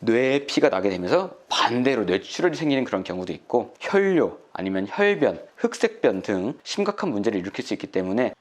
뇌에 피가 나게 되면서 반대로 뇌출혈이 생기는 그런 경우도 있고, 혈뇨 아니면 혈변, 흑색변 등 심각한 문제를 일으킬 수 있기 때문에.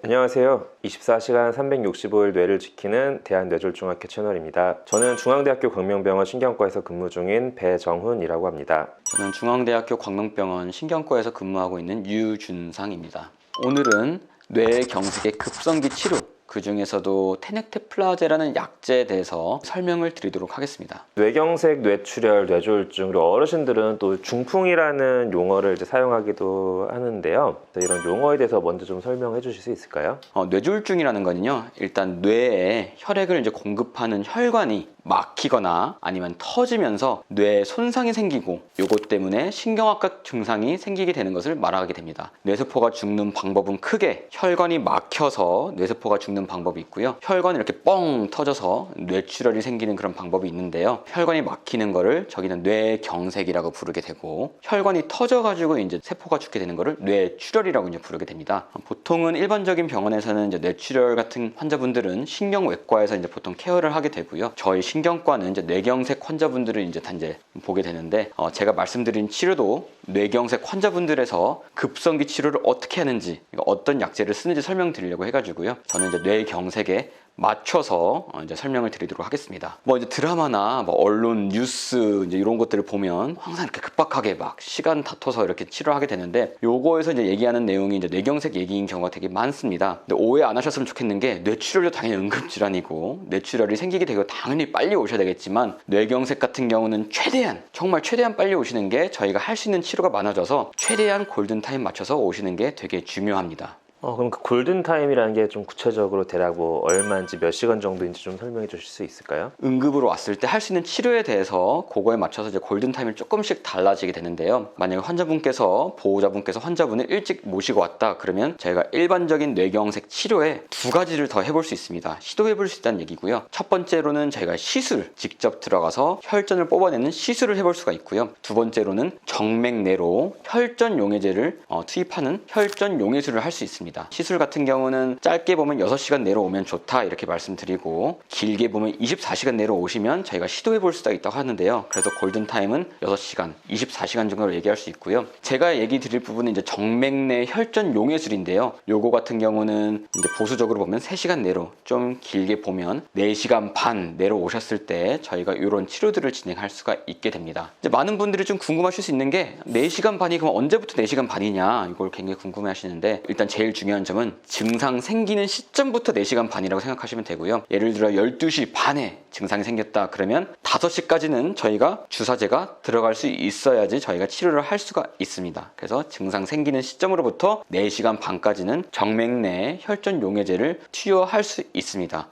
안녕하세요. 24시간 365일 뇌를 지키는 대한뇌졸중학회 채널입니다. 저는 중앙대학교 광명병원 신경과에서 근무 중인 배정훈이라고 합니다. 저는 중앙대학교 광명병원 신경과에서 근무하고 있는 유준상입니다. 오늘은 뇌경색의 급성기 치료, 그 중에서도 테넥테플라제라는 약제에 대해서 설명을 드리도록 하겠습니다. 뇌경색, 뇌출혈, 뇌졸중, 그리고 어르신들은 또 중풍이라는 용어를 이제 사용하기도 하는데요. 이런 용어에 대해서 먼저 좀 설명해 주실 수 있을까요? 뇌졸중이라는 거는요, 일단 뇌에 혈액을 이제 공급하는 혈관이 막히거나 아니면 터지면서 뇌에 손상이 생기고, 요것 때문에 신경학적 증상이 생기게 되는 것을 말하게 됩니다. 뇌세포가 죽는 방법은 크게 혈관이 막혀서 뇌세포가 죽는 방법이 있고요, 혈관이 이렇게 뻥 터져서 뇌출혈이 생기는 그런 방법이 있는데요, 혈관이 막히는 거를 저기는 뇌경색이라고 부르게 되고, 혈관이 터져가지고 이제 세포가 죽게 되는 거를 뇌출혈이라고 이제 부르게 됩니다. 보통은 일반적인 병원에서는 이제 뇌출혈 같은 환자분들은 신경외과에서 이제 보통 케어를 하게 되고요, 저희 신경과는 이제 뇌경색 환자분들을 이제 단제 보게 되는데, 제가 말씀드린 치료도 뇌경색 환자분들에서 급성기 치료를 어떻게 하는지, 어떤 약제를 쓰는지 설명드리려고 해가지고요, 저는 이제 뇌경색에 맞춰서 이제 설명을 드리도록 하겠습니다. 이제 드라마나 언론 뉴스 이제 이런 것들을 보면 항상 이렇게 급박하게 막 시간 다퉈서 이렇게 치료하게 되는데, 요거에서 이제 얘기하는 내용이 이제 뇌경색 얘기인 경우가 되게 많습니다. 근데 오해 안 하셨으면 좋겠는 게, 뇌출혈도 당연히 응급질환이고 뇌출혈이 생기게 되고 당연히 빨리 오셔야 되겠지만, 뇌경색 같은 경우는 최대한, 정말 최대한 빨리 오시는 게 저희가 할 수 있는 치료가 많아져서 최대한 골든타임 맞춰서 오시는 게 되게 중요합니다. 그럼 그 골든타임이라는 게 좀 구체적으로 대략 얼마인지 몇 시간 정도인지 좀 설명해 주실 수 있을까요? 응급으로 왔을 때 할 수 있는 치료에 대해서 그거에 맞춰서 이제 골든타임이 조금씩 달라지게 되는데요, 만약에 환자분께서, 보호자분께서 환자분을 일찍 모시고 왔다 그러면 저희가 일반적인 뇌경색 치료에 두 가지를 더 해볼 수 있습니다. 시도해 볼 수 있다는 얘기고요. 첫 번째로는 저희가 시술, 직접 들어가서 혈전을 뽑아내는 시술을 해볼 수가 있고요, 두 번째로는 정맥내로 혈전 용해제를 투입하는 혈전 용해술을 할 수 있습니다. 시술 같은 경우는 짧게 보면 6시간 내로 오면 좋다 이렇게 말씀드리고, 길게 보면 24시간 내로 오시면 저희가 시도해 볼 수가 있다고 하는데요, 그래서 골든타임은 6시간, 24시간 정도로 얘기할 수 있고요. 제가 얘기 드릴 부분은 이제 정맥내 혈전 용해술인데요, 요거 같은 경우는 이제 보수적으로 보면 3시간 내로, 좀 길게 보면 4시간 반 내로 오셨을 때 저희가 이런 치료들을 진행할 수가 있게 됩니다. 이제 많은 분들이 좀 궁금하실 수 있는 게, 4시간 반이 그럼 언제부터 4시간 반이냐, 이걸 굉장히 궁금해 하시는데, 일단 제일 중요한 점은 증상 생기는 시점부터 4시간 반이라고 생각하시면 되고요. 예를 들어 12시 반에 증상이 생겼다 그러면 5시까지는 저희가 주사제가 들어갈 수 있어야지 저희가 치료를 할 수가 있습니다. 그래서 증상 생기는 시점으로부터 4시간 반까지는 정맥내 혈전 용해제를 투여할 수 있습니다.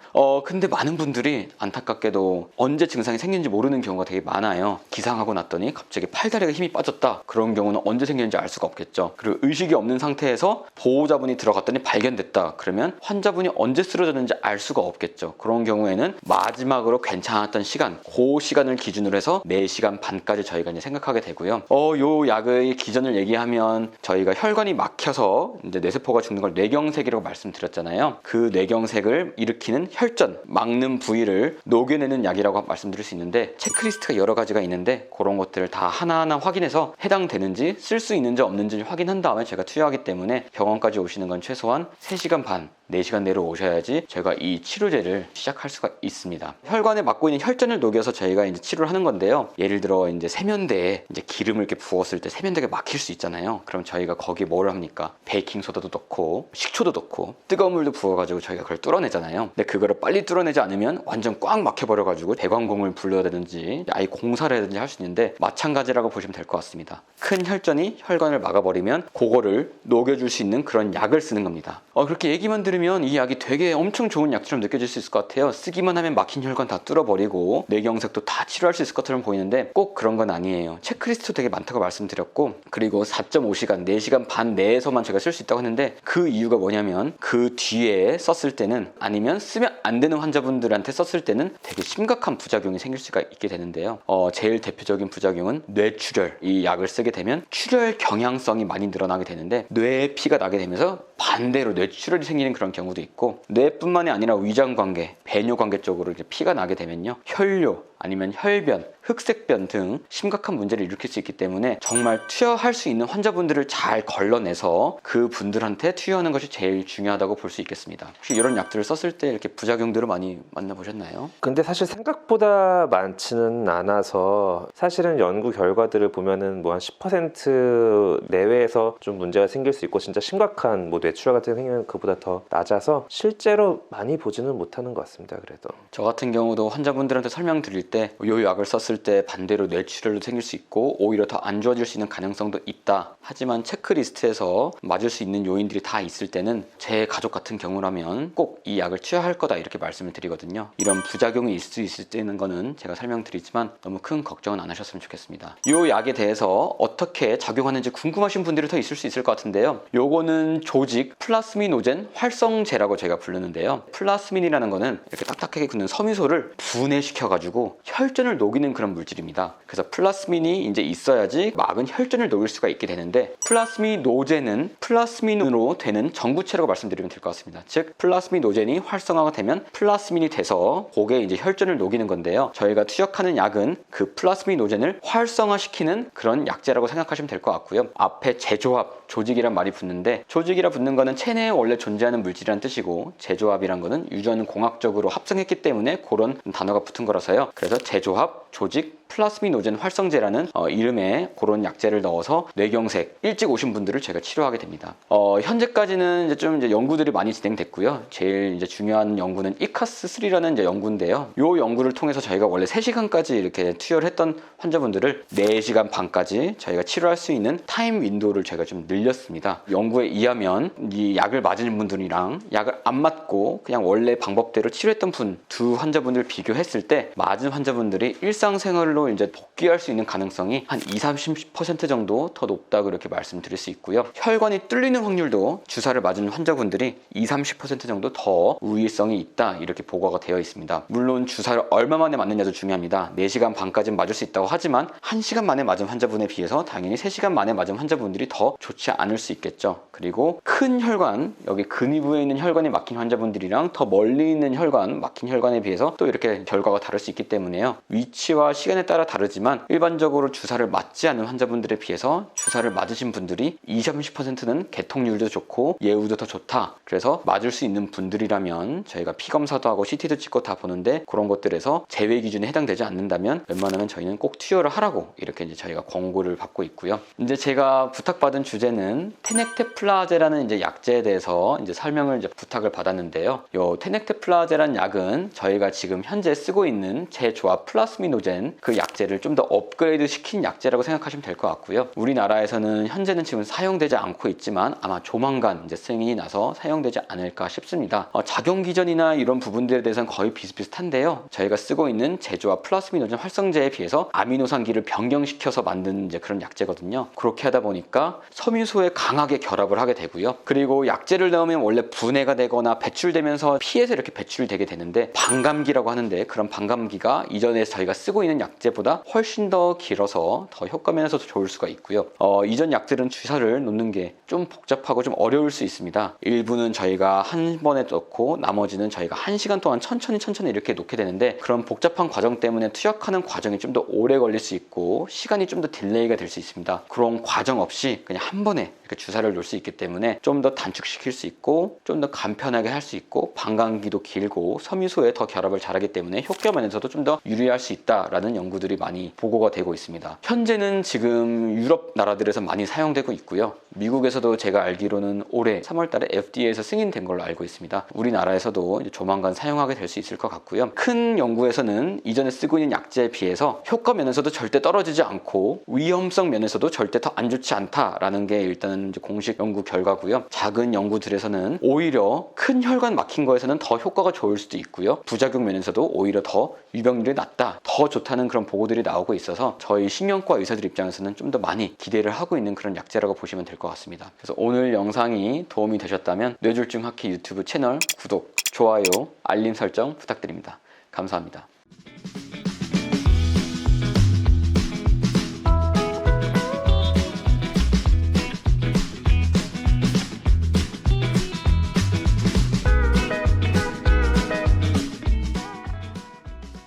근데 많은 분들이 안타깝게도 언제 증상이 생긴지 모르는 경우가 되게 많아요. 기상하고 났더니 갑자기 팔다리가 힘이 빠졌다, 그런 경우는 언제 생겼는지 알 수가 없겠죠. 그리고 의식이 없는 상태에서 보호자분이 들어갔더니 발견됐다 그러면 환자분이 언제 쓰러졌는지 알 수가 없겠죠. 그런 경우에는 마지막으로 괜찮았던 시간, 그 시간을 기준으로 해서 4시간 반까지 저희가 이제 생각하게 되고요. 요 약의 기전을 얘기하면, 저희가 혈관이 막혀서 이제 뇌세포가 죽는 걸 뇌경색이라고 말씀드렸잖아요. 그 뇌경색을 일으키는 혈전, 막는 부위를 녹여내는 약이라고 말씀드릴 수 있는데, 체크리스트가 여러 가지가 있는데 그런 것들을 다 하나하나 확인해서 해당되는지, 쓸 수 있는지 없는지 확인한 다음에 제가 투여하기 때문에 병원까지 오시는 건 최소한 3시간 반, 4시간 내로 오셔야지 저희가 이 치료제를 시작할 수가 있습니다. 혈관에 막고 있는 혈전을 녹여서 저희가 이제 치료를 하는 건데요, 예를 들어 이제 세면대에 이제 기름을 이렇게 부었을 때 세면대가 막힐 수 있잖아요. 그럼 저희가 거기에 뭘 합니까? 베이킹소다도 넣고 식초도 넣고 뜨거운 물도 부어가지고 저희가 그걸 뚫어내잖아요. 근데 그거를 빨리 뚫어내지 않으면 완전 꽉 막혀버려가지고 대관공을 불러야 되든지 아예 공사를 해야 되든지 할 수 있는데, 마찬가지라고 보시면 될 것 같습니다. 큰 혈전이 혈관을 막아버리면 그거를 녹여줄 수 있는 그런 약을 쓰는 겁니다. 그렇게 얘기만 들으면 이 약이 되게 엄청 좋은 약처럼 느껴질 수 있을 것 같아요. 쓰기만 하면 막힌 혈관 다 뚫어버리고 뇌경색도 다 치료할 수 있을 것처럼 보이는데 꼭 그런 건 아니에요. 체크리스트 되게 많다고 말씀드렸고, 그리고 4.5시간, 4시간 반 내에서만 제가 쓸 수 있다고 했는데, 그 이유가 뭐냐면 그 뒤에 썼을 때는, 아니면 쓰면 안 되는 환자분들한테 썼을 때는 되게 심각한 부작용이 생길 수가 있게 되는데요. 제일 대표적인 부작용은 뇌출혈. 이 약을 쓰게 되면 출혈 경향성이 많이 늘어나게 되는데, 뇌에 피가 나게 되면서 반대로 뇌출혈이 생기는 그런 경우도 있고, 뇌뿐만이 아니라 위장관계, 배뇨관계 쪽으로 이제 피가 나게 되면요, 혈뇨 아니면 혈변, 흑색변 등 심각한 문제를 일으킬 수 있기 때문에 정말 투여할 수 있는 환자분들을 잘 걸러내서 그 분들한테 투여하는 것이 제일 중요하다고 볼 수 있겠습니다. 혹시 이런 약들을 썼을 때 이렇게 부작용들을 많이 만나보셨나요? 근데 사실 생각보다 많지는 않아서, 사실은 연구 결과들을 보면은 뭐 한 10% 내외에서 좀 문제가 생길 수 있고, 진짜 심각한 뭐 뇌출혈 같은 게 생기면 그보다 더 낮아서 실제로 많이 보지는 못하는 것 같습니다. 그래도 저 같은 경우도 환자분들한테 설명드릴 때 이 약을 썼을 때 반대로 뇌출혈도 생길 수 있고 오히려 더 안 좋아질 수 있는 가능성도 있다. 하지만 체크리스트에서 맞을 수 있는 요인들이 다 있을 때는 제 가족 같은 경우라면 꼭 이 약을 투여할 거다 이렇게 말씀을 드리거든요. 이런 부작용이 있을 수 있을 때는 거는 제가 설명드리지만 너무 큰 걱정은 안 하셨으면 좋겠습니다. 이 약에 대해서 어떻게 작용하는지 궁금하신 분들이 더 있을 수 있을 것 같은데요. 요거는 조직 플라스미노젠 활성제라고 제가 부르는데요. 플라스민이라는 거는 이렇게 딱딱하게 굳는 섬유소를 분해시켜가지고 혈전을 녹이는 그런 물질입니다. 그래서 플라스민이 이제 있어야지 막은 혈전을 녹일 수가 있게 되는데, 플라스미노젠은 플라스민으로 되는 전구체라고 말씀드리면 될 것 같습니다. 즉 플라스미노젠이 활성화가 되면 플라스민이 돼서 그게 이제 혈전을 녹이는 건데요. 저희가 투약하는 약은 그 플라스미노젠을 활성화시키는 그런 약제라고 생각하시면 될 것 같고요. 앞에 제조합, 조직이란 말이 붙는데, 조직이라 붙는 거는 체내에 원래 존재하는 물질이란 뜻이고, 제조합이란 거는 유전공학적으로 합성했기 때문에 그런 단어가 붙은 거라서요. 그래서 제조합, 조직, 플라스미노젠 활성제라는 이름에 그런 약제를 넣어서 뇌경색 일찍 오신 분들을 제가 치료하게 됩니다. 현재까지는 이제 연구들이 많이 진행됐고요. 제일 이제 중요한 연구는 이카스3라는 이제 연구인데요. 이 연구를 통해서 저희가 원래 3시간까지 이렇게 투여를 했던 환자분들을 4시간 반까지 저희가 치료할 수 있는 타임 윈도우를 저희가 좀 늘렸습니다. 연구에 의하면 이 약을 맞은 분들이랑 약을 안 맞고 그냥 원래 방법대로 치료했던 두 환자분들 비교했을 때 맞은 환자분들이 일상생활로 이제 복귀할 수 있는 가능성이 한 20-30% 정도 더 높다고 이렇게 말씀드릴 수 있고요. 혈관이 뚫리는 확률도 주사를 맞은 환자분들이 20-30% 정도 더 우위성이 있다 이렇게 보고가 되어 있습니다. 물론 주사를 얼마 만에 맞느냐도 중요합니다. 4시간 반까지는 맞을 수 있다고 하지만 1시간 만에 맞은 환자분에 비해서 당연히 3시간 만에 맞은 환자분들이 더 좋지 않을 수 있겠죠. 그리고 큰 혈관, 여기 근위부에 있는 혈관이 막힌 환자분들이랑 더 멀리 있는 혈관, 막힌 혈관에 비해서 또 이렇게 결과가 다를 수 있기 때문에요. 위치와 시간에 따라 다르지만 일반적으로 주사를 맞지 않은 환자분들에 비해서 주사를 맞으신 분들이 20-30%는 개통률도 좋고 예후도 더 좋다. 그래서 맞을 수 있는 분들이라면 저희가 피검사도 하고 CT도 찍고 다 보는데 그런 것들에서 제외 기준에 해당되지 않는다면 웬만하면 저희는 꼭 투여를 하라고 이렇게 이제 저희가 권고를 받고 있고요. 이제 제가 부탁받은 주제는 테넥테플라제라는 이제 약제에 대해서 이제 설명을 이제 부탁을 받았는데요. 요 테넥테플라제라는 약은 저희가 지금 현재 쓰고 있는 제조합 플라스미노젠 그 약제를 좀 더 업그레이드 시킨 약제라고 생각하시면 될 것 같고요. 우리나라에서는 현재는 지금 사용되지 않고 있지만 아마 조만간 이제 승인이 나서 사용되지 않을까 싶습니다. 작용 기전이나 이런 부분들에 대해서는 거의 비슷비슷한데요. 저희가 쓰고 있는 제조합 플라스미노젠 활성제에 비해서 아미노산기를 변경시켜서 만든 이제 그런 약제거든요. 그렇게 하다 보니까 섬유소에 강하게 결합을 하게 되고요. 그리고 약제를 넣으면 원래 분해가 되거나 배출되면서 피에서 이렇게 배출되게 되는데, 반감기라고 하는데 그런 반감기가 이전에 저희가 쓰고 있는 약제보다 훨씬 더 길어서 더 효과 면에서도 좋을 수가 있고요. 이전 약들은 주사를 놓는 게 좀 복잡하고 좀 어려울 수 있습니다. 일부는 저희가 한 번에 넣고 나머지는 저희가 1시간 동안 천천히 이렇게 놓게 되는데, 그런 복잡한 과정 때문에 투약하는 과정이 좀 더 오래 걸릴 수 있고 시간이 좀 더 딜레이가 될 수 있습니다. 그런 과정 없이 그냥 한 번에 이렇게 주사를 놓을 수 있기 때문에 좀 더 단축시킬 수 있고 좀 더 간편하게 할 수 있고 반감기도 길고 섬유소에 더 결합을 잘하기 때문에 효과 면에서도 좀 더 유리할 수 있다라는 연구들이 많이 보고가 되고 있습니다. 현재는 지금 유럽 나라들에서 많이 사용되고 있고요. 미국에서도 제가 알기로는 올해 3월달에 FDA에서 승인된 걸로 알고 있습니다. 우리나라에서도 이제 조만간 사용하게 될 수 있을 것 같고요. 큰 연구에서는 이전에 쓰고 있는 약제에 비해서 효과 면에서도 절대 떨어지지 않고 위험성 면에서도 절대 더 안 좋지 않다라는 게 일단은 이제 공식 연구 결과고요. 작은 연구들에서는 오히려 큰 혈관 막힌 거에서는 더 효과가 좋을 수도 있고요. 부작용 면에서도 오히려 더 유병률이 낮다, 더 좋다는 그런 보고들이 나오고 있어서 저희 신경과 의사들 입장에서는 좀 더 많이 기대를 하고 있는 그런 약제라고 보시면 될 것 같습니다. 그래서 오늘 영상이 도움이 되셨다면 뇌졸중 학회 유튜브 채널 구독, 좋아요, 알림 설정 부탁드립니다. 감사합니다.